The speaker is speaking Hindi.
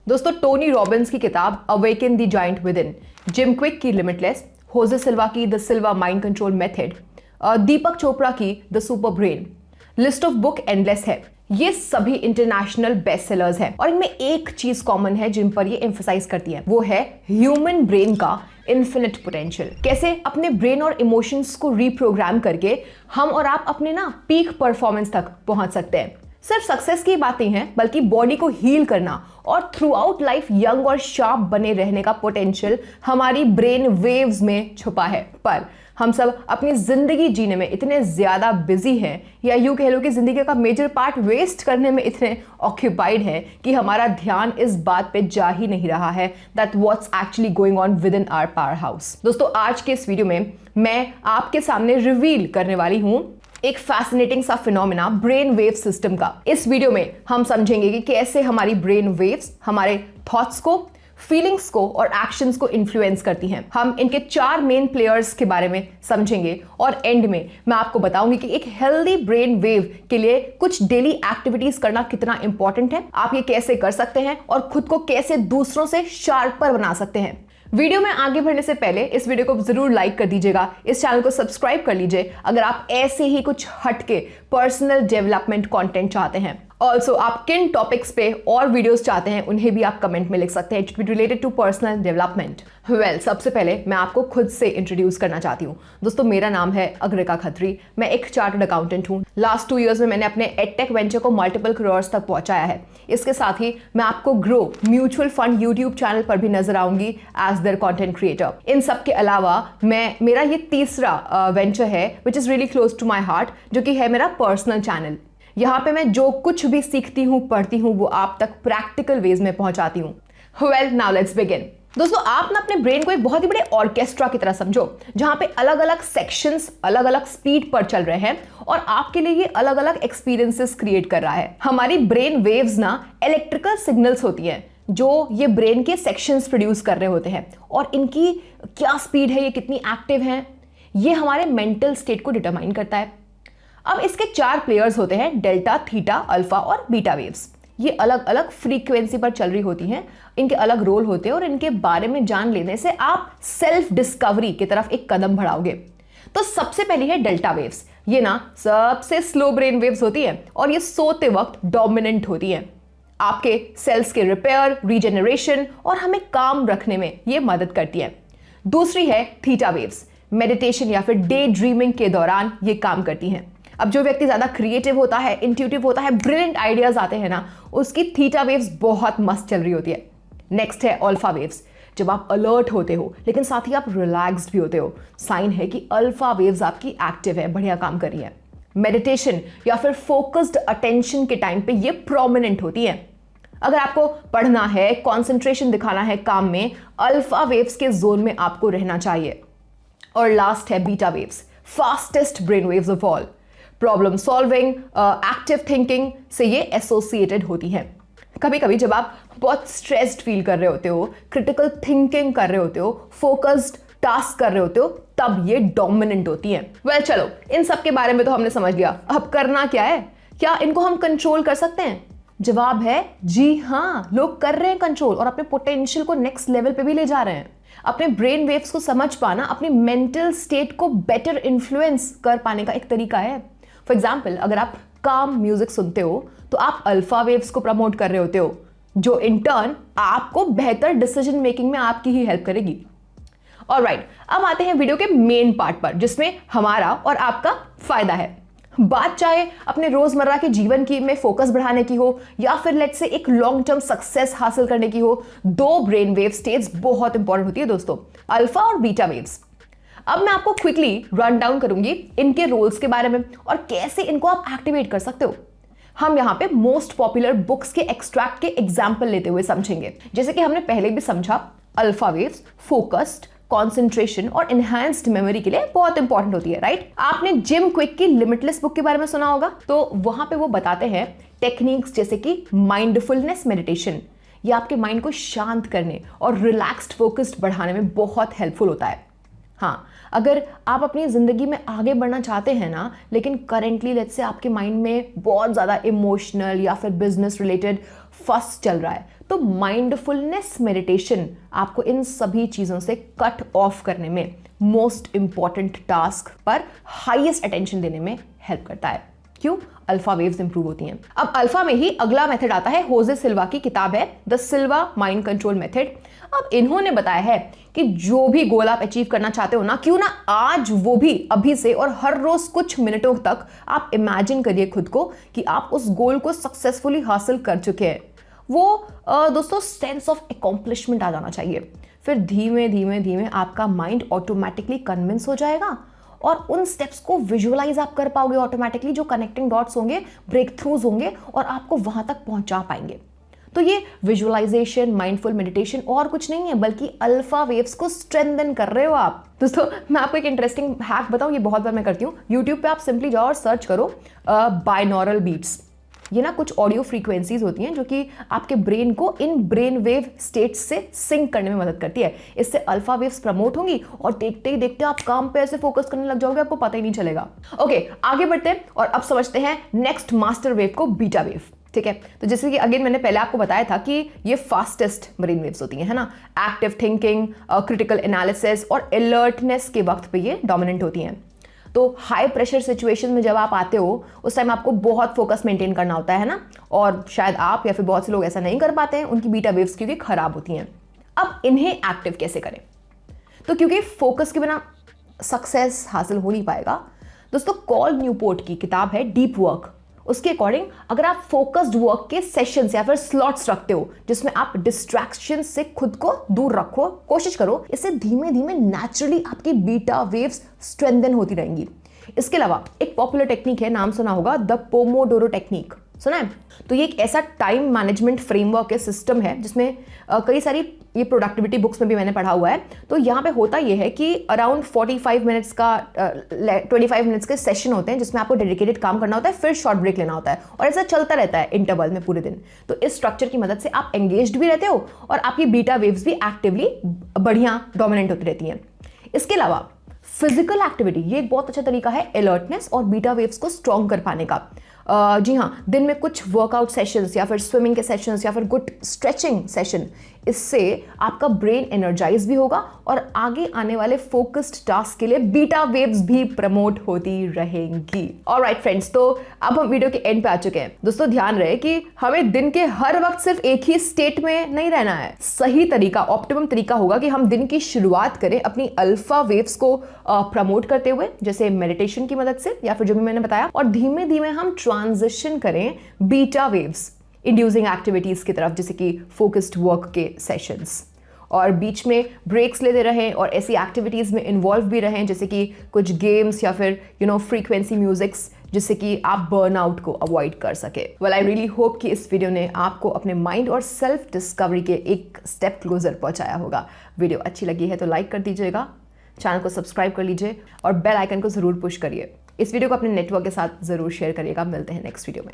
दोस्तों टोनी रॉबिन्स की किताब awaken the giant within, Jim Kwik की लिमिटलेस, होजे सिल्वा की the Silva mind control method, Deepak Chopra की the super brain, list of book endless है। ये सभी इंटरनेशनल बेस्ट सेलर्स हैं और इनमें एक चीज कॉमन है जिन पर ये एम्फसाइज करती है, वो है ह्यूमन ब्रेन का इन्फिनिट पोटेंशियल। कैसे अपने ब्रेन और इमोशंस को रीप्रोग्राम करके हम और आप अपने पीक परफॉर्मेंस तक पहुंच सकते हैं। सिर्फ सक्सेस की बात नहीं है, बल्कि बॉडी को हील करना और थ्रू आउट लाइफ यंग और शार्प बने रहने का पोटेंशियल हमारी ब्रेन वेव्स में छुपा है। पर हम सब अपनी जिंदगी जीने में इतने ज्यादा बिजी हैं, या यूं कह लो कि जिंदगी का मेजर पार्ट वेस्ट करने में इतने ऑक्यूपाइड है कि हमारा ध्यान इस बात पे जा ही नहीं रहा है that what's actually going on within our power house. दोस्तों आज के इस वीडियो में मैं आपके सामने रिवील करने वाली हूं एक फैसिनेटिंग सा फिनोमेना ब्रेन वेव सिस्टम का। इस वीडियो में हम समझेंगे कि कैसे हमारी ब्रेन वेव्स हमारे थॉट्स को, फीलिंग्स को और एक्शंस को इन्फ्लुएंस करती हैं। हम इनके 4 मेन प्लेयर्स के बारे में समझेंगे और एंड में मैं आपको बताऊंगी कि एक हेल्दी ब्रेन वेव के लिए कुछ डेली एक्टिविटीज करना कितना इंपॉर्टेंट है, आप ये कैसे कर सकते हैं और खुद को कैसे दूसरों से शार्पर बना सकते हैं। वीडियो में आगे बढ़ने से पहले इस वीडियो को जरूर लाइक कर दीजिएगा, इस चैनल को सब्सक्राइब कर लीजिए अगर आप ऐसे ही कुछ हटके पर्सनल डेवलपमेंट कंटेंट चाहते हैं। ऑल्सो आप किन टॉपिक्स पे और वीडियोस चाहते हैं उन्हें भी आप कमेंट में लिख सकते हैं, it be related to personal development. Well, सबसे पहले मैं आपको खुद से इंट्रोड्यूस करना चाहती हूँ। दोस्तों मेरा नाम है अग्रिका खत्री, मैं एक चार्टर्ड अकाउंटेंट हूँ। लास्ट 2 इयर्स में मैंने अपने एडटेक वेंचर को मल्टीपल करोर्स तक पहुंचाया है। इसके साथ ही मैं आपको Groww mutual fund YouTube channel पर भी नजर आऊंगी एज देयर कंटेंट क्रिएटर। इन सब के अलावा मेरा ये तीसरा वेंचर है which is really close to my heart, जो कि है मेरा पर्सनल चैनल। यहाँ पे मैं जो कुछ भी सीखती हूँ, पढ़ती हूँ, वो आप तक प्रैक्टिकल वेज में पहुंचाती हूँ। Well, now let's begin. दोस्तों आप अपने ब्रेन को एक बहुत ही बड़े ऑर्केस्ट्रा की तरह समझो, जहां पे अलग अलग सेक्शंस अलग अलग स्पीड पर चल रहे हैं और आपके लिए ये अलग अलग एक्सपीरियंसेस क्रिएट कर रहा है। हमारी ब्रेन वेव्स इलेक्ट्रिकल सिग्नल्स होती हैं जो ये ब्रेन के सेक्शंस प्रोड्यूस कर रहे होते हैं, और इनकी क्या स्पीड है, ये कितनी एक्टिव है, ये हमारे मेंटल स्टेट को डिटरमाइन करता है। अब इसके 4 प्लेयर्स होते हैं, डेल्टा, थीटा, अल्फा और बीटा वेव्स। ये अलग अलग फ्रीक्वेंसी पर चल रही होती हैं, इनके अलग रोल होते हैं और इनके बारे में जान लेने से आप सेल्फ डिस्कवरी की तरफ एक कदम बढ़ाओगे। तो सबसे पहली है डेल्टा वेव्स। ये सबसे स्लो ब्रेन वेव्स होती है और ये सोते वक्त डोमिनेंट होती है। आपके सेल्स के रिपेयर, रीजेनरेशन और हमें काम रखने में ये मदद करती है। दूसरी है थीटा वेव्स। मेडिटेशन या फिर डे ड्रीमिंग के दौरान ये काम करती हैं। अब जो व्यक्ति ज्यादा क्रिएटिव होता है, इंट्यूटिव होता है, ब्रिलियंट आइडियाज आते हैं उसकी थीटा वेव्स बहुत मस्त चल रही होती है। नेक्स्ट है अल्फा वेव्स। जब आप अलर्ट होते हो लेकिन साथ ही आप रिलैक्स्ड भी होते हो, साइन है कि अल्फा वेव्स आपकी एक्टिव है, बढ़िया काम कर रही है। मेडिटेशन या फिर फोकस्ड अटेंशन के टाइम पे ये प्रोमिनेंट होती है। अगर आपको पढ़ना है, कॉन्सेंट्रेशन दिखाना है काम में, अल्फा वेव्स के जोन में आपको रहना चाहिए। और लास्ट है beta waves, fastest brain waves of all. Problem solving, active thinking से ये एसोसिएटेड होती हैं। कभी कभी जब आप बहुत स्ट्रेस्ड फील कर रहे होते हो, क्रिटिकल थिंकिंग कर रहे होते हो, फोकस्ड टास्क कर रहे होते हो, तब ये डोमिनेंट होती हैं। वेल, चलो इन सब के बारे में तो हमने समझ लिया। अब करना क्या है? क्या इनको हम कंट्रोल कर सकते हैं? जवाब है जी हाँ, लोग कर रहे हैं कंट्रोल और अपने पोटेंशियल को नेक्स्ट लेवल पे भी ले जा रहे हैं। अपने ब्रेन वेव्स को समझ पाना अपनी मेंटल स्टेट को बेटर इन्फ्लुएंस कर पाने का एक तरीका है। फॉर एग्जाम्पल, अगर आप काम म्यूजिक सुनते हो तो आप अल्फा वेव्स को प्रमोट कर रहे होते हो, जो इन टर्न आपको बेहतर डिसीजन मेकिंग में आपकी ही हेल्प करेगी। ऑलराइट, अब आते हैं वीडियो के मेन पार्ट पर, जिसमें हमारा और आपका फायदा है। बात चाहे अपने रोजमर्रा के जीवन की में फोकस बढ़ाने की हो या फिर लेट्स से एक लॉन्ग टर्म सक्सेस हासिल करने की हो, 2 ब्रेन वेव स्टेट्स बहुत इंपॉर्टेंट होती है दोस्तों, अल्फा और बीटा वेव्स। अब मैं आपको क्विकली रन डाउन करूंगी इनके रोल्स के बारे में और कैसे इनको आप एक्टिवेट कर सकते हो। हम यहाँ पे मोस्ट पॉपुलर बुक्स के एक्सट्रैक्ट के एग्जाम्पल लेते हुए समझेंगे। जैसे कि हमने पहले भी समझा, अल्फा वेव्स फोकस्ड, कॉन्सेंट्रेशन और इनहैंस्ड मेमोरी के लिए बहुत इंपॉर्टेंट होती है, राइट? आपने जिम क्विक की लिमिटलेस बुक के बारे में सुना होगा, तो वहां पे वो बताते हैं टेक्निक्स जैसे कि माइंडफुलनेस मेडिटेशन। ये आपके माइंड को शांत करने और रिलैक्स्ड फोकस्ड बढ़ाने में बहुत हेल्पफुल होता है। हाँ, अगर आप अपनी ज़िंदगी में आगे बढ़ना चाहते हैं लेकिन करेंटली लेट्स से आपके माइंड में बहुत ज़्यादा इमोशनल या फिर बिजनेस रिलेटेड फस चल रहा है, तो माइंडफुलनेस मेडिटेशन आपको इन सभी चीजों से कट ऑफ करने में, मोस्ट इंपॉर्टेंट टास्क पर हाईएस्ट अटेंशन देने में हेल्प करता है। क्यों? अल्फा वेव्स इंप्रूव होती हैं। अब अल्फा में ही अगला मेथड आता है, होजे सिल्वा की किताब है the Silva mind control method. अब इन्होंने बताया है कि जो भी गोल आप अचीव करना चाहते हो ना, क्यों ना आज वो भी अभी से और हर रोज कुछ मिनटों तक आप इमेजिन करिए खुद को कि आप उस गोल को सक्सेसफुली हासिल कर चुके हैं। वो दोस्तों सेंस ऑफ अकॉम्प्लिशमेंट आ जाना चाहिए। फिर धीमे धीमे धीमे आपका माइंड ऑटोमेटिकली कन्विंस हो जाएगा और उन स्टेप्स को विजुअलाइज आप कर पाओगे ऑटोमेटिकली, जो कनेक्टिंग डॉट्स होंगे, ब्रेक थ्रूज होंगे और आपको वहां तक पहुंचा पाएंगे। तो ये विजुअलाइजेशन, माइंडफुल मेडिटेशन और कुछ नहीं है बल्कि अल्फा वेव्स को स्ट्रेंथन कर रहे हो आप। दोस्तों मैं आपको एक इंटरेस्टिंग हैक बताऊं, ये बहुत बार मैं करती हूँ। यूट्यूब पे आप सिंपली जाओ और सर्च करो बाइनॉरल बीट्स। ये ना कुछ ऑडियो फ्रीक्वेंसीज होती हैं जो कि आपके ब्रेन को इन ब्रेन वेव स्टेट्स से सिंक करने में मदद करती है। इससे अल्फा वेव्स प्रमोट होंगी और देखते ही देखते आप काम पे ऐसे फोकस करने लग जाओगे, आपको पता ही नहीं चलेगा। ओके, आगे बढ़ते हैं और अब समझते हैं नेक्स्ट मास्टर वेव को, बीटा वेव। ठीक है, तो जैसे कि अगेन मैंने पहले आपको बताया था कि ये फास्टेस्ट ब्रेन वेव्स होती हैं, है ना। एक्टिव थिंकिंग, क्रिटिकल एनालिसिस और अलर्टनेस के वक्त पे ये डोमिनेंट होती हैं। तो हाई प्रेशर सिचुएशन में जब आप आते हो उस टाइम आपको बहुत फोकस मेंटेन करना होता है ना, और शायद आप या फिर बहुत से लोग ऐसा नहीं कर पाते हैं, उनकी बीटा वेव्स क्योंकि खराब होती हैं। अब इन्हें एक्टिव कैसे करें? तो क्योंकि फोकस के बिना सक्सेस हासिल हो नहीं पाएगा। दोस्तों कॉल न्यूपोर्ट की किताब है डीप वर्क, उसके अकॉर्डिंग अगर आप फोकस्ड वर्क के सेशंस या फिर स्लॉट्स रखते हो जिसमें आप डिस्ट्रैक्शन से खुद को दूर रखो, कोशिश करो, इससे धीमे धीमे नेचुरली आपकी बीटा वेव्स स्ट्रेंथन होती रहेंगी। इसके अलावा एक पॉपुलर टेक्निक है, नाम सुना होगा, द पोमोडोरो टेक्निक, सुना है? तो ये एक ऐसा टाइम मैनेजमेंट फ्रेमवर्क है, सिस्टम है, जिसमें कई सारी ये प्रोडक्टिविटी बुक्स में भी मैंने पढ़ा हुआ है। तो यहाँ पे होता ये है कि अराउंड 45 मिनट्स का 25 मिनट्स के सेशन होते हैं जिसमें आपको डेडिकेटेड काम करना होता है, फिर शॉर्ट ब्रेक लेना होता है और ऐसा चलता रहता है इंटरवल में पूरे दिन। तो इस स्ट्रक्चर की मदद से आप एंगेज्ड भी रहते हो और आपकी बीटा वेव्स भी एक्टिवली बढ़िया डोमिनेंट होती रहती हैं। इसके अलावा फिजिकल एक्टिविटी, ये एक बहुत अच्छा तरीका है अलर्टनेस और बीटा वेव्स को स्ट्रॉन्ग कर पाने का। जी हाँ, दिन में कुछ वर्कआउट सेशंस या फिर स्विमिंग के सेशंस या फिर गुड स्ट्रेचिंग सेशन, इससे आपका ब्रेन एनर्जाइज भी होगा और आगे आने वाले फोकस्ड टास्क के लिए बीटा वेव्स भी प्रमोट होती रहेंगी। ऑलराइट फ्रेंड्स, तो अब हम वीडियो के एंड पे आ चुके हैं। दोस्तों ध्यान रहे कि हमें दिन के हर वक्त सिर्फ एक ही स्टेट में नहीं रहना है। सही तरीका, ऑप्टिमम तरीका होगा कि हम दिन की शुरुआत करें अपनी अल्फा वेव्स को प्रमोट करते हुए, जैसे मेडिटेशन की मदद से या फिर जो भी मैंने बताया, और धीमे धीमे हम ट्रांजिशन करें बीटा वेव्स इंड्यूसिंग एक्टिविटीज की तरफ, जैसे कि फोकस्ड वर्क के सेशंस, और बीच में ब्रेक्स लेते रहें और ऐसी एक्टिविटीज में इन्वॉल्व भी रहें जैसे कि कुछ गेम्स या फिर फ्रीक्वेंसी म्यूजिक्स, जिससे कि आप बर्नआउट को अवॉइड कर सके। वेल, आई रियली होप कि इस वीडियो ने आपको अपने माइंड और सेल्फ डिस्कवरी के एक स्टेप क्लोजर पहुंचाया होगा। वीडियो अच्छी लगी है तो लाइक कर दीजिएगा, चैनल को सब्सक्राइब कर लीजिए और बेल आइकन को जरूर पुश करिए। इस वीडियो को अपने नेटवर्क के साथ जरूर शेयर करिएगा। मिलते हैं नेक्स्ट वीडियो में।